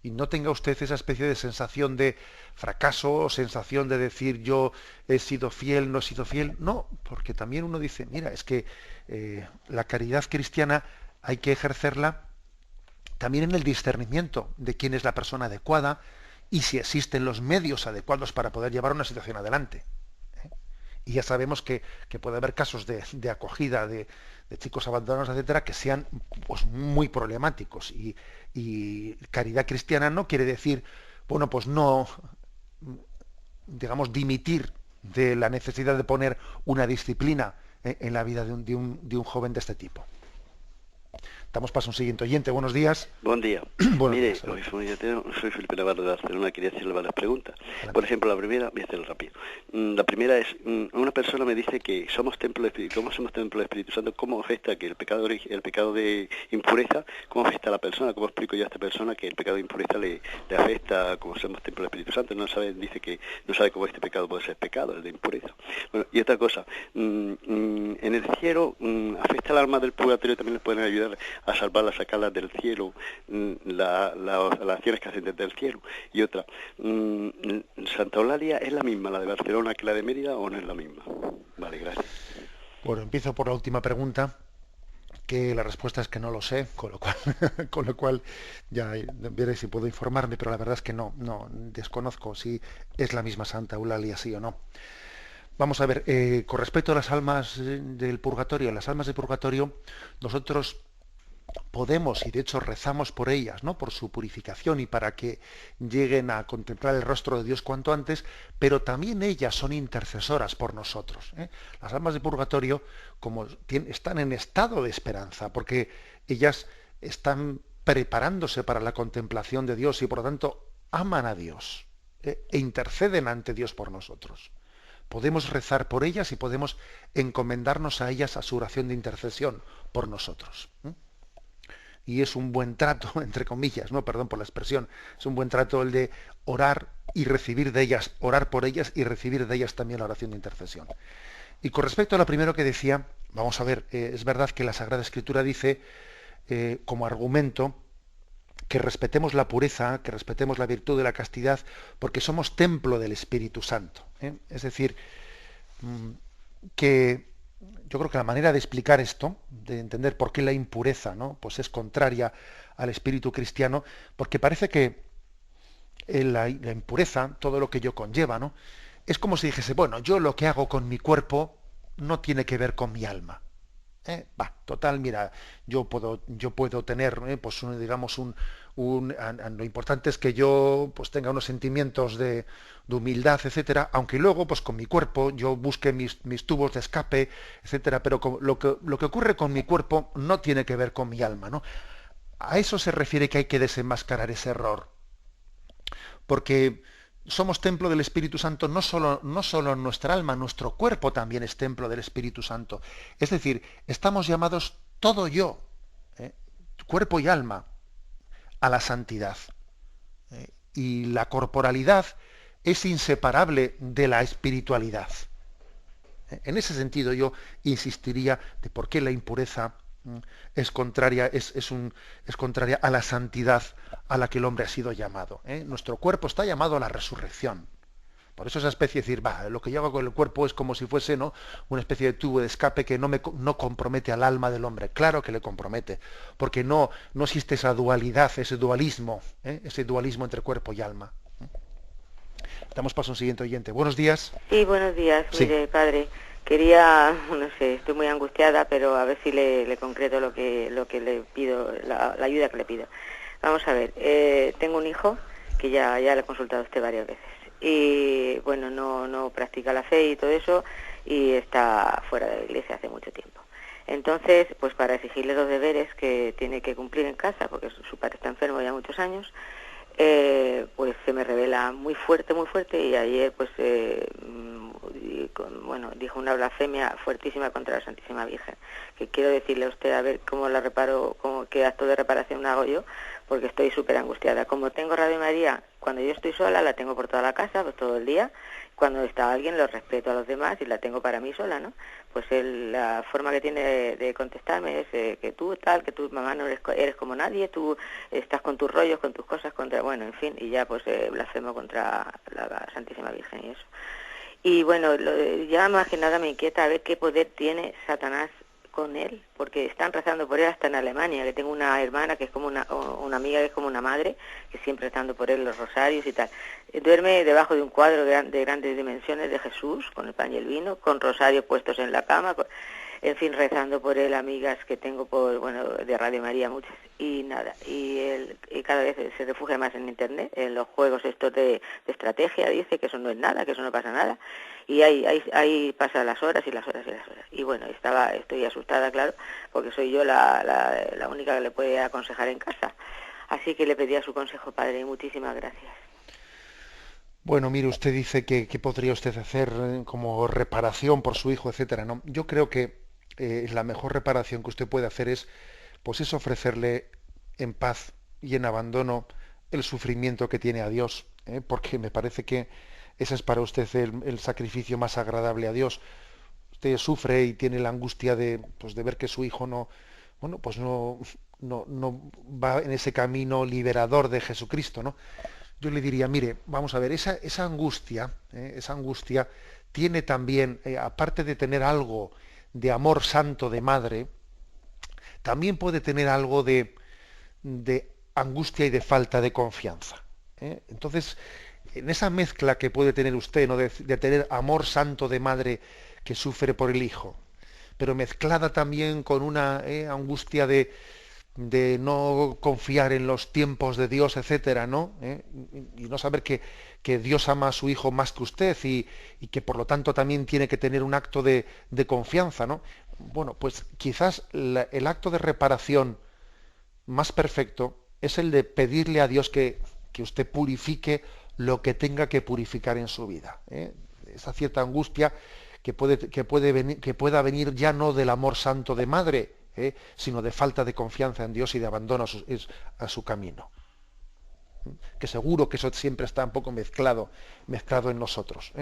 Y no tenga usted esa especie de sensación de fracaso o sensación de decir yo he sido fiel, no he sido fiel. No, porque también uno dice, mira, es que la caridad cristiana hay que ejercerla también en el discernimiento de quién es la persona adecuada y si existen los medios adecuados para poder llevar una situación adelante. Y ya sabemos que puede haber casos de acogida de chicos abandonados, etcétera, que sean pues muy problemáticos. Y caridad cristiana no quiere decir, bueno, pues no, digamos, dimitir de la necesidad de poner una disciplina en la vida de un joven de este tipo. Damos paso a un siguiente oyente. Buenos días. Buen día. Buenos Mire, días. soy Felipe Navarro de Barcelona, quería hacerle varias preguntas. Adelante. Por ejemplo, la primera, voy a hacerlo rápido. La primera es, una persona me dice que somos templo del Espíritu. ¿Cómo somos templo del Espíritu Santo? ¿Cómo afecta que el pecado de impureza, cómo afecta a la persona? ¿Cómo explico yo a esta persona que el pecado de impureza le afecta como somos templo del Espíritu Santo? No sabe, dice que no sabe cómo este pecado puede ser pecado, el de impureza. Bueno, y otra cosa, en el cielo, ¿afecta al alma del purgatorio? ¿También les pueden ayudar a salvarla, a sacarla del cielo, las acciones que hacen desde el cielo? Y otra, ¿Santa Eulalia es la misma, la de Barcelona, que la de Mérida, o no es la misma? Vale, gracias. Bueno, empiezo por la última pregunta, que la respuesta es que no lo sé, con lo cual ya veré si puedo informarme, pero la verdad es que no desconozco si es la misma Santa Eulalia, sí o no. Vamos a ver, con respecto a las almas del purgatorio, nosotros podemos, y de hecho rezamos por ellas, ¿no?, por su purificación y para que lleguen a contemplar el rostro de Dios cuanto antes, pero también ellas son intercesoras por nosotros, ¿eh? Las almas de purgatorio están en estado de esperanza, porque ellas están preparándose para la contemplación de Dios y por lo tanto aman a Dios, e interceden ante Dios por nosotros. Podemos rezar por ellas y podemos encomendarnos a ellas a su oración de intercesión por nosotros. Y es un buen trato, entre comillas, no, perdón por la expresión, es un buen trato el de orar y recibir de ellas, orar por ellas y recibir de ellas también la oración de intercesión. Y con respecto a lo primero que decía, vamos a ver, es verdad que la Sagrada Escritura dice, como argumento, que respetemos la pureza, que respetemos la virtud de la castidad, porque somos templo del Espíritu Santo, ¿eh? Es decir, que yo creo que la manera de explicar esto, de entender por qué la impureza, ¿no?, pues es contraria al espíritu cristiano, porque parece que la impureza, todo lo que ello conlleva, ¿no?, es como si dijese, bueno, yo lo que hago con mi cuerpo no tiene que ver con mi alma. Total, mira, yo puedo tener, pues digamos lo importante es que yo pues tenga unos sentimientos de humildad, etcétera, aunque luego pues con mi cuerpo yo busque mis tubos de escape, etcétera, pero lo que ocurre con mi cuerpo no tiene que ver con mi alma, ¿no? A eso se refiere que hay que desenmascarar ese error, porque somos templo del Espíritu Santo no solo nuestra alma, nuestro cuerpo también es templo del Espíritu Santo. Es decir, estamos llamados todo yo, cuerpo y alma, a la santidad. Y la corporalidad es inseparable de la espiritualidad. En ese sentido yo insistiría de por qué la impureza es contraria a la santidad a la que el hombre ha sido llamado. Nuestro cuerpo está llamado a la resurrección. Por eso esa especie de decir, lo que yo hago con el cuerpo es como si fuese, ¿no?, una especie de tubo de escape que no compromete al alma del hombre. Claro que le compromete, porque no existe esa dualidad, ese dualismo entre cuerpo y alma. Damos paso a un siguiente oyente. Buenos días. Sí, buenos días. Sí. Mire, padre, quería, no sé, estoy muy angustiada, pero a ver si le concreto lo que le pido, la ayuda que le pido. Vamos a ver, tengo un hijo que ya le he consultado a usted varias veces y bueno, no practica la fe y todo eso y está fuera de la iglesia hace mucho tiempo. Entonces, pues para exigirle los deberes que tiene que cumplir en casa, porque su padre está enfermo ya muchos años, pues se me revela muy fuerte y ayer pues dijo una blasfemia fuertísima contra la Santísima Virgen, que quiero decirle a usted a ver cómo la reparo, qué acto de reparación hago yo, porque estoy súper angustiada. Como tengo Radio María, cuando yo estoy sola la tengo por toda la casa, pues todo el día. Cuando está alguien lo respeto a los demás y la tengo para mí sola, ¿no? Pues la forma que tiene de contestarme es que tú mamá no eres como nadie, tú estás con tus rollos, con tus cosas, en fin, y ya pues blasfemo contra la Santísima Virgen y eso. Y bueno, ya más que nada me inquieta a ver qué poder tiene Satanás con él, porque están rezando por él hasta en Alemania, que tengo una hermana que es como una amiga que es como una madre, que siempre rezando por él los rosarios y tal. Duerme debajo de un cuadro de grandes dimensiones de Jesús, con el pan y el vino, con rosarios puestos en la cama, en fin, rezando por él, amigas que tengo de Radio María, muchas, y nada, y cada vez se refugia más en internet, en los juegos estos de estrategia, dice que eso no es nada, que eso no pasa nada, y ahí pasa las horas y las horas y las horas. Y bueno, estoy asustada, claro, porque soy yo la única que le puede aconsejar en casa. Así que le pedía su consejo, padre, y muchísimas gracias. Bueno, mire, usted dice que podría usted hacer como reparación por su hijo, etcétera, ¿no? Yo creo que la mejor reparación que usted puede hacer pues es ofrecerle en paz y en abandono el sufrimiento que tiene a Dios, porque me parece que ese es para usted el sacrificio más agradable a Dios. Usted sufre y tiene la angustia de ver que su hijo no va en ese camino liberador de Jesucristo, ¿no? Yo le diría, mire, vamos a ver, esa angustia tiene también, aparte de tener algo de amor santo de madre, también puede tener algo de angustia y de falta de confianza. Entonces, en esa mezcla que puede tener usted, ¿no?, de tener amor santo de madre que sufre por el hijo, pero mezclada también con una angustia de no confiar en los tiempos de Dios, etcétera, ¿no? Y no saber que Dios ama a su hijo más que usted y que por lo tanto también tiene que tener un acto de confianza, ¿no? Bueno, pues quizás el acto de reparación más perfecto es el de pedirle a Dios que usted purifique lo que tenga que purificar en su vida. Esa cierta angustia que pueda venir ya no del amor santo de madre, sino de falta de confianza en Dios y de abandono a su camino. Que seguro que eso siempre está un poco mezclado en nosotros.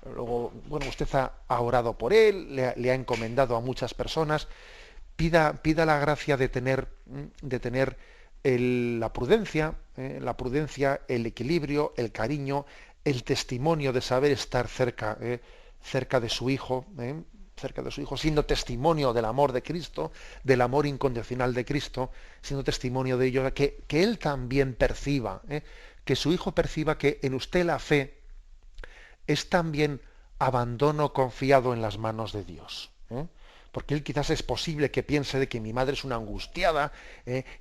Luego, bueno, usted ha orado por él, le ha encomendado a muchas personas. Pida la gracia de tener la prudencia, el equilibrio, el cariño, el testimonio de saber estar cerca de su hijo, siendo testimonio del amor de Cristo, del amor incondicional de Cristo, siendo testimonio de ello, que él también perciba, que su hijo perciba que en usted la fe es también abandono confiado en las manos de Dios. Porque él quizás es posible que piense de que mi madre es una angustiada,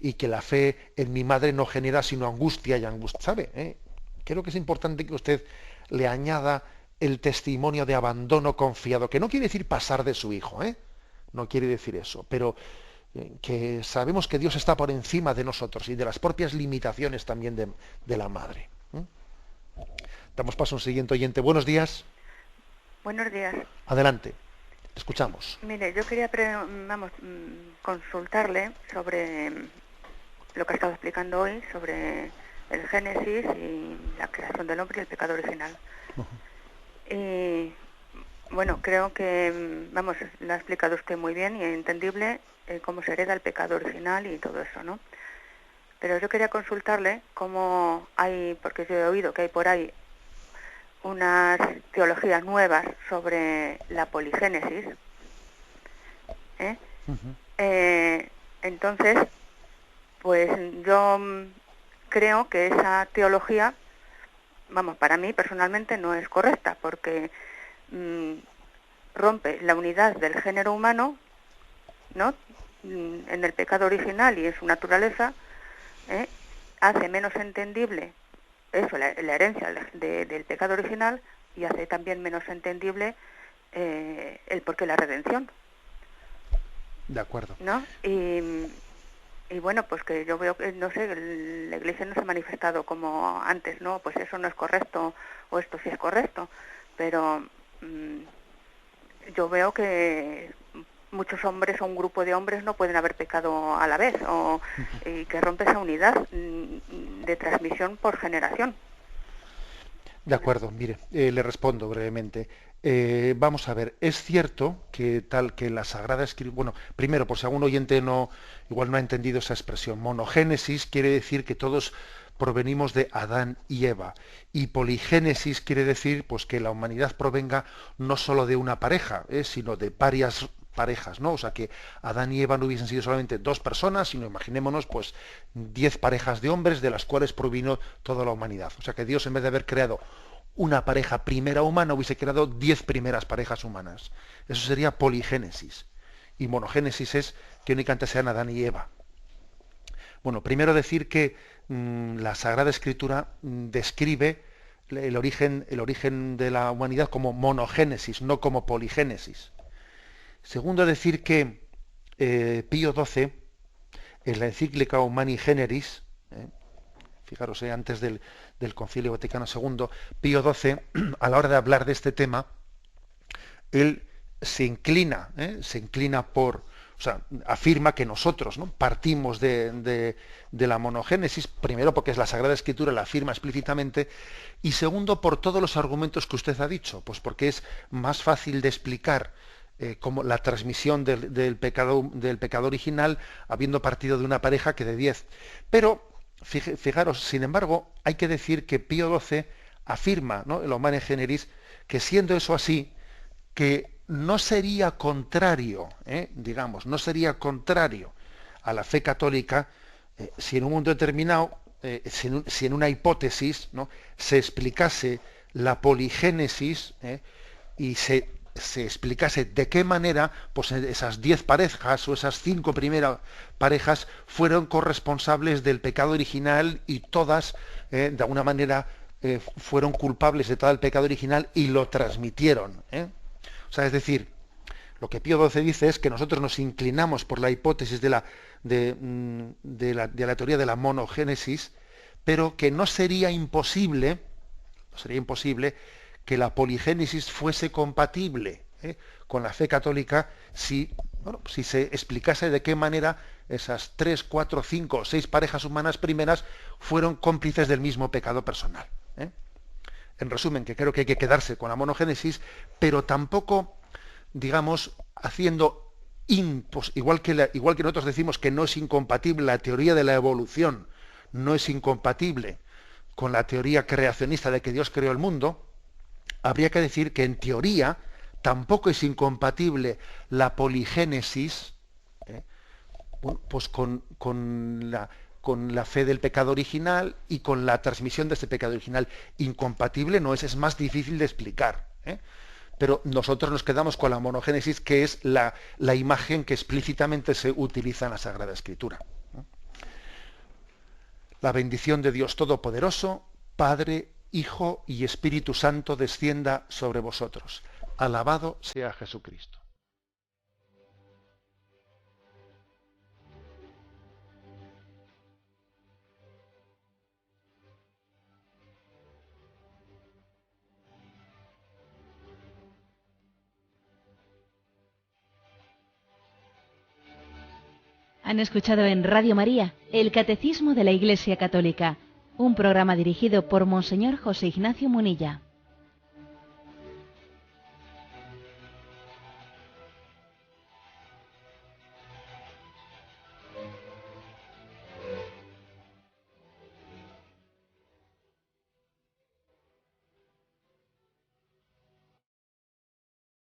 y que la fe en mi madre no genera sino angustia y angustia, ¿sabe? Creo que es importante que usted le añada el testimonio de abandono confiado, que no quiere decir pasar de su hijo, no quiere decir eso, pero que sabemos que Dios está por encima de nosotros y de las propias limitaciones también de la madre. Damos paso a un siguiente oyente. Buenos días. Buenos días. Adelante, escuchamos. Mire, yo quería consultarle sobre lo que ha estado explicando hoy, sobre el Génesis y la creación del hombre y el pecado original. Uh-huh. Y bueno, creo que, lo ha explicado usted muy bien y es entendible cómo se hereda el pecado original y todo eso, ¿no? Pero yo quería consultarle cómo hay, porque yo he oído que hay por ahí unas teologías nuevas sobre la poligénesis, Uh-huh. Entonces, pues yo creo que esa teología, para mí personalmente no es correcta, porque rompe la unidad del género humano, ¿no?, en el pecado original y en su naturaleza, hace menos entendible eso, la herencia del pecado original, y hace también menos entendible el porqué de la redención. De acuerdo. ¿No? Y bueno, pues que yo veo que, no sé, la Iglesia no se ha manifestado como antes, ¿no? Pues eso no es correcto, o esto sí es correcto, pero yo veo que muchos hombres o un grupo de hombres no pueden haber pecado a la vez, y que rompe esa unidad de transmisión por generación. De acuerdo, mire, le respondo brevemente. Vamos a ver, es cierto que la Sagrada Escritura, bueno, primero, por si algún oyente igual no ha entendido esa expresión, monogénesis quiere decir que todos provenimos de Adán y Eva, y poligénesis quiere decir pues que la humanidad provenga no solo de una pareja, sino de varias parejas, ¿no? O sea, que Adán y Eva no hubiesen sido solamente 2 personas, sino imaginémonos, pues, 10 parejas de hombres de las cuales provino toda la humanidad. O sea, que Dios, en vez de haber creado una pareja primera humana, hubiese creado 10 primeras parejas humanas. Eso sería poligénesis. Y monogénesis es que únicamente sean Adán y Eva. Bueno, primero decir que la Sagrada Escritura describe el origen de la humanidad como monogénesis, no como poligénesis. Segundo, decir que Pío XII, en la encíclica Humani Generis, fijaros, antes del Concilio Vaticano II, Pío XII, a la hora de hablar de este tema, él se inclina por, o sea, afirma que nosotros, ¿no?, partimos de la monogénesis, primero porque es la Sagrada Escritura, la afirma explícitamente, y segundo por todos los argumentos que usted ha dicho, pues porque es más fácil de explicar como la transmisión del pecado original habiendo partido de una pareja que de 10. Pero, fijaros, sin embargo, hay que decir que Pío XII afirma, ¿no?, el Humane Generis, que siendo eso así, que no sería contrario, no sería contrario a la fe católica si en un mundo determinado, si en una hipótesis, ¿no?, se explicase la poligénesis y se explicase de qué manera pues esas 10 parejas o esas 5 primeras parejas fueron corresponsables del pecado original y todas, de alguna manera, fueron culpables de todo el pecado original y lo transmitieron. O sea, es decir, lo que Pío XII dice es que nosotros nos inclinamos por la hipótesis de la teoría de la monogénesis, pero que no sería imposible que la poligénesis fuese compatible con la fe católica si se explicase de qué manera esas 3, 4, 5 o 6 parejas humanas primeras fueron cómplices del mismo pecado personal. En resumen, que creo que hay que quedarse con la monogénesis, pero tampoco, digamos, haciendo igual que nosotros decimos que no es incompatible la teoría de la evolución, no es incompatible con la teoría creacionista de que Dios creó el mundo, habría que decir que en teoría tampoco es incompatible la poligénesis, pues con la fe del pecado original y con la transmisión de este pecado original. Incompatible no es más difícil de explicar. Pero nosotros nos quedamos con la monogénesis, que es la imagen que explícitamente se utiliza en la Sagrada Escritura. La bendición de Dios Todopoderoso, Padre, Hijo y Espíritu Santo descienda sobre vosotros. Alabado sea Jesucristo. Han escuchado en Radio María el Catecismo de la Iglesia Católica, un programa dirigido por Monseñor José Ignacio Munilla.